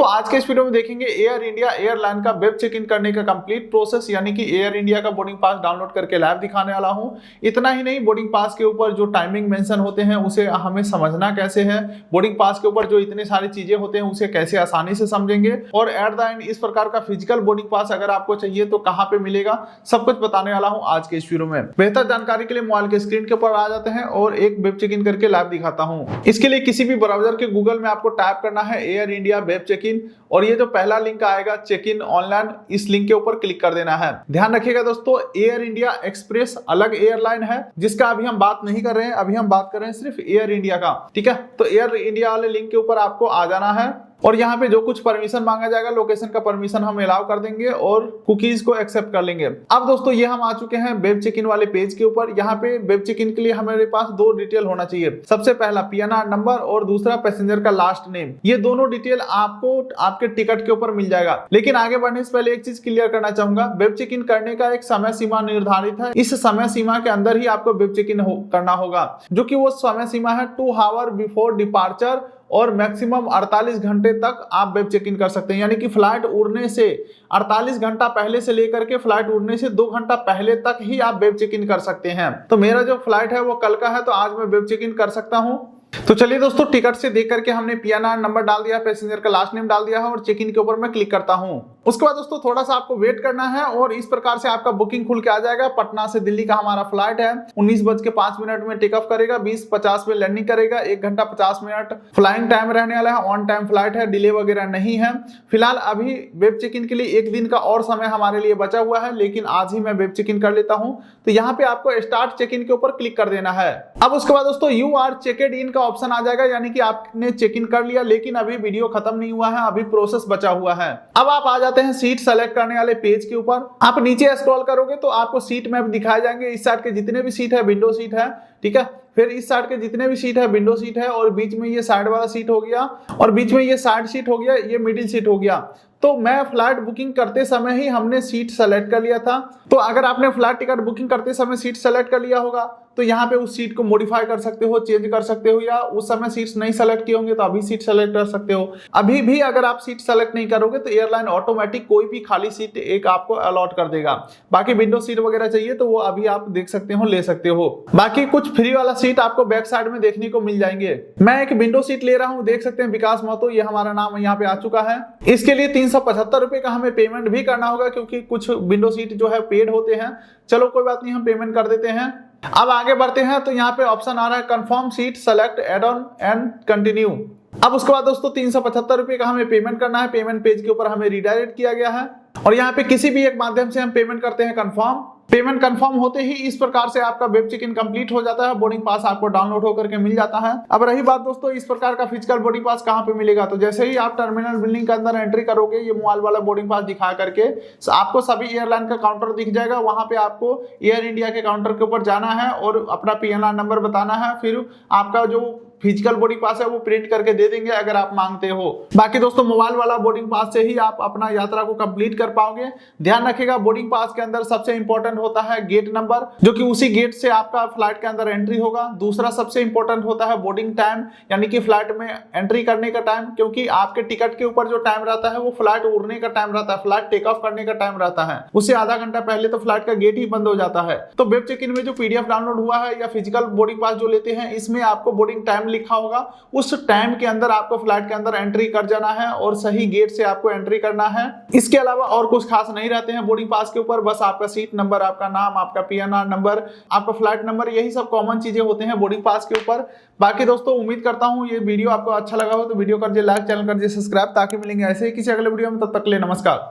दोस्तों आज के इस वीडियो में देखेंगे एयर इंडिया एयरलाइन का वेब चेक इन करने का कंप्लीट प्रोसेस, यानी कि एयर इंडिया का बोर्डिंग पास डाउनलोड करके लाइव दिखाने वाला हूं। इतना ही नहीं, बोर्डिंग पास के ऊपर जो टाइमिंग मेंशन होते हैं उसे हमें समझना कैसे है, बोर्डिंग पास के ऊपर जो इतने सारी चीजें होते हैं उसे कैसे आसानी से समझेंगे, और एट द एंड इस प्रकार का फिजिकल बोर्डिंग पास अगर आपको चाहिए तो कहां पे मिलेगा, सब कुछ बताने वाला हूं आज के इस वीडियो में। बेहतर जानकारी के लिए मोबाइल के स्क्रीन के ऊपर आ जाते हैं और एक वेब चेक इन करके लाइव दिखाता हूं। इसके लिए किसी भी ब्राउजर के गूगल में आपको टाइप करना है Air India web check in, और ये जो पहला लिंक आएगा चेक इन ऑनलाइन, इस लिंक के ऊपर क्लिक कर देना है। ध्यान रखिएगा दोस्तों, एयर इंडिया एक्सप्रेस अलग एयरलाइन है जिसका अभी हम बात नहीं कर रहे हैं, अभी हम बात कर रहे हैं सिर्फ एयर इंडिया का। ठीक है, तो एयर इंडिया वाले लिंक के ऊपर आपको आ जाना है और यहाँ पे जो कुछ परमिशन मांगा जाएगा, लोकेशन का परमिशन हम अलाउ कर देंगे और कुकीज को एक्सेप्ट कर लेंगे। अब दोस्तों ये हम आ चुके हैं वेब चेक इन वाले पेज के ऊपर। यहाँ पे वेब चेक इन के लिए हमारे पास दो डिटेल होना चाहिए। सबसे पहला पीएनआर नंबर और दूसरा पैसेंजर का लास्ट नेम। ये दोनों डिटेल आपको आपके टिकट के ऊपर मिल जाएगा। लेकिन आगे बढ़ने से पहले एक चीज क्लियर करना चाहूंगा, वेब चेक इन करने का एक समय सीमा निर्धारित है। इस समय सीमा के अंदर ही आपको वेब चेक इन करना होगा, जो कि वो समय सीमा है 2 आवर बिफोर डिपार्चर, और मैक्सिमम 48 घंटे तक आप वेब चेक इन कर सकते हैं। यानी कि फ्लाइट उड़ने से 48 घंटा पहले से लेकर के फ्लाइट उड़ने से 2 घंटा पहले तक ही आप वेब चेक इन कर सकते हैं। तो मेरा जो फ्लाइट है वो कल का है, तो आज मैं वेब चेक इन कर सकता हूं। तो चलिए दोस्तों, टिकट से देख करके हमने पीएनआर नंबर डाल दिया, पैसेंजर का लास्ट नेम डाल दिया है और चेक इन के ऊपर मैं क्लिक करता हूं। उसके बाद दोस्तों थोड़ा सा आपको वेट करना है और इस प्रकार से आपका बुकिंग खुल के आ जाएगा। पटना से दिल्ली का हमारा फ्लाइट है, 19:05 में टेक ऑफ करेगा, 20:50 में लैंडिंग करेगा, 1 घंटा 50 मिनट फ्लाइंग टाइम रहने वाला है। ऑन टाइम फ्लाइट है, डिले वगैरह नहीं है। फिलहाल अभी वेब चेक इन के लिए 1 दिन का और समय हमारे लिए बचा हुआ है, लेकिन आज ही मैं वेब चेक इन कर लेता हूं। तो यहाँ पे आपको स्टार्ट चेक इन के ऊपर क्लिक कर देना है। अब उसके बाद दोस्तों यू आर चेकड इन का ऑप्शन आ जाएगा, यानी कि आपने चेक इन कर लिया, लेकिन अभी वीडियो खत्म नहीं हुआ है, अभी प्रोसेस बचा हुआ है। अब आप आ जाते हैं सीट सेलेक्ट करने वाले पेज के ऊपर। आप नीचे स्क्रॉल करोगे तो आपको सीट मैप दिखाए जाएंगे। इस साइड के जितने भी सीट है विंडो सीट है, ठीक है। फिर इस साइड के जितने भी सीट है विंडो सीट है, और बीच में ये साइड वाला सीट हो गया, और बीच में ये साइड सीट हो गया, ये मिडिल सीट हो गया। तो मैं फ्लाइट बुकिंग करते समय ही हमने सीट सेलेक्ट कर लिया था। तो अगर आपने फ्लाइट टिकट बुकिंग करते समय सीट सेलेक्ट कर लिया होगा तो यहाँ पे उस सीट को मॉडिफाई कर सकते हो, चेंज कर सकते हो, या उस समय सीट्स नहीं सेलेक्ट किए होंगे तो अभी सीट सेलेक्ट कर सकते हो। अभी भी अगर आप सीट सेलेक्ट नहीं करोगे तो एयरलाइन ऑटोमेटिक कोई भी खाली सीट एक आपको अलॉट कर देगा। बाकी विंडो सीट वगैरह चाहिए तो वो अभी आप देख सकते हो, ले सकते हो। बाकी कुछ फ्री वाला सीट आपको बैक साइड में देखने को मिल जाएंगे। मैं एक विंडो सीट ले रहा हूँ, देख सकते हैं विकास महतो, ये हमारा नाम यहाँ पे आ चुका है। इसके लिए 375 रुपए का हमें पेमेंट भी करना होगा, क्योंकि कुछ विंडो सीट जो है पेड होते हैं। चलो कोई बात नहीं, हम पेमेंट कर देते हैं। अब आगे बढ़ते हैं तो यहाँ पे ऑप्शन आ रहा है confirm seat select add on and continue. अब उसके बाद दोस्तों 375 रुपए का हमें पेमेंट करना है। पेमेंट पेज के ऊपर हमें रिडायरेक्ट किया गया है और यहाँ पे किसी भी एक माध्यम से हम पेमेंट करते हैं कंफर्म। पेमेंट कंफर्म होते ही इस प्रकार से आपका वेब चेक इन कंप्लीट हो जाता है, बोर्डिंग पास आपको डाउनलोड होकर के मिल जाता है। अब रही बात दोस्तों इस प्रकार का फिजिकल बोर्डिंग पास कहां पे मिलेगा, तो जैसे ही आप टर्मिनल बिल्डिंग के अंदर एंट्री करोगे, ये मोबाइल वाला बोर्डिंग पास दिखा करके आपको सभी एयरलाइन का काउंटर दिख जाएगा। वहां पे आपको एयर इंडिया के काउंटर के ऊपर जाना है और अपना पीएनआर नंबर बताना है। फिर आपका जो फिजिकल बोर्डिंग पास है वो प्रिंट करके दे देंगे अगर आप मांगते हो। बाकी दोस्तों मोबाइल वाला बोर्डिंग पास से ही आप अपना यात्रा को कंप्लीट कर पाओगे। ध्यान रखिएगा, बोर्डिंग पास के अंदर सबसे इंपॉर्टेंट होता है गेट नंबर, जो कि उसी गेट से आपका फ्लाइट के अंदर एंट्री होगा। दूसरा सबसे इंपॉर्टेंट होता है बोर्डिंग टाइम, यानी कि फ्लाइट में एंट्री करने का टाइम, क्योंकि आपके टिकट के ऊपर जो टाइम रहता है वो फ्लाइट उड़ने का टाइम रहता है, फ्लाइट टेक ऑफ करने का टाइम रहता है। उससे आधा घंटा पहले तो फ्लाइट का गेट ही बंद हो जाता है। तो वेब चेक इन में जो पीडीएफ डाउनलोड हुआ है या फिजिकल बोर्डिंग पास जो लेते हैं, इसमें आपको बोर्डिंग टाइम लिखा होगा। उस टाइम के अंदर आपको फ्लाइट के अंदर एंट्री कर जाना है और सही गेट से आपको एंट्री करना है। इसके अलावा और कुछ खास नहीं रहते हैं बोर्डिंग पास के ऊपर, बस आपका सीट नंबर, आपका नाम, आपका पीएनआर नंबर, आपका फ्लाइट नंबर, यही सब कॉमन चीजें होते हैं बोर्डिंग पास के ऊपर। बाकी दोस्तों उम्मीद करता हूं ये वीडियो आपको अच्छा लगा हो, तो वीडियो कर दीजिए लाइक, चैनल कर दीजिए सब्सक्राइब, ताकि मिलेंगे ऐसे ही किसी अगले वीडियो में। तब तक के लिए नमस्कार।